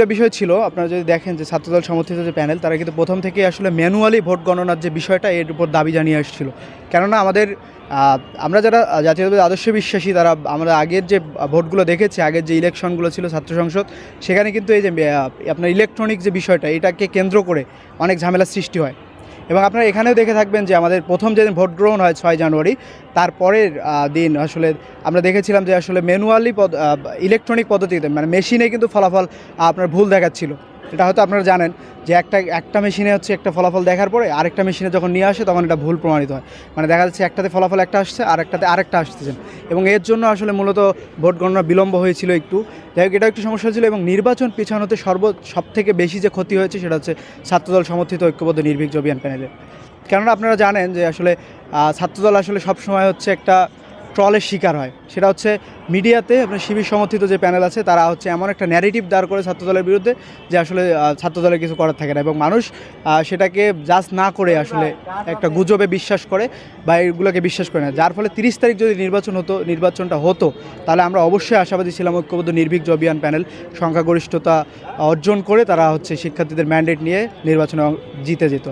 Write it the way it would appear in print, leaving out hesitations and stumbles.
একটা বিষয় ছিল, আপনারা যদি দেখেন যে ছাত্রদল সমর্থিত যে প্যানেল, তারা কিন্তু প্রথম থেকেই আসলে ম্যানুয়ালি ভোট গণনার যে বিষয়টা এর উপর দাবি জানিয়ে আসছিল। কেননা আমাদের আমরা যারা জাতীয়তাবাদী আদর্শে বিশ্বাসী, তারা আমরা আগের যে ভোটগুলো দেখেছি, আগের যে ইলেকশনগুলো ছিল ছাত্র সংসদ, সেখানে কিন্তু এই যে আপনার ইলেকট্রনিক যে বিষয়টা, এটাকে কেন্দ্র করে অনেক ঝামেলার সৃষ্টি হয়। এবং আপনারা এখানেও দেখে থাকবেন যে আমাদের প্রথম যেদিন ভোট গ্রহণ হয় 6 জানুয়ারি, তারপরের দিন আসলে আমরা দেখেছিলাম যে আসলে ম্যানুয়ালি ইলেকট্রনিক পদ্ধতিতে, মানে মেশিনে কিন্তু ফলাফল আপনার ভুল দেখাচ্ছিল। এটা হয়তো আপনারা জানেন যে একটা মেশিনে হচ্ছে একটা ফলাফল দেখার পরে আরেকটা মেশিনে যখন নিয়ে আসে তখন এটা ভুল প্রমাণিত হয়। মানে দেখা যাচ্ছে একটাতে ফলাফল একটা আসছে, আরেকটাতে আরেকটা আসতেছে, এবং এর জন্য আসলে মূলত ভোট গণনা বিলম্ব হয়েছিল একটু। যাই হোক, এটা একটু সমস্যা ছিল। এবং নির্বাচন পিছানোতে সবথেকে বেশি যে ক্ষতি হয়েছে সেটা হচ্ছে ছাত্রদল সমর্থিত ঐক্যবদ্ধ নির্ভীক অভিযান প্যানেলের। কেননা আপনারা জানেন যে আসলে ছাত্রদল আসলে সবসময় হচ্ছে একটা ট্রলের শিকার হয়। সেটা হচ্ছে মিডিয়াতে আপনার শিবির সমর্থিত যে প্যানেল আছে, তারা হচ্ছে এমন একটা ন্যারেটিভ দাঁড় করে ছাত্রদলের বিরুদ্ধে যে আসলে ছাত্রদলের কিছু করার থাকে না, এবং মানুষ সেটাকে জাজ না করে আসলে একটা গুজবে বিশ্বাস করে বা এগুলোকে বিশ্বাস করে না। যার ফলে 30 তারিখ যদি নির্বাচনটা হতো, তাহলে আমরা অবশ্যই আশাবাদী ছিলাম ঐক্যবদ্ধ নির্ভীক অভিযান প্যানেল সংখ্যাগরিষ্ঠতা অর্জন করে তারা হচ্ছে শিক্ষার্থীদের ম্যান্ডেট নিয়ে নির্বাচনে জিতে যেত।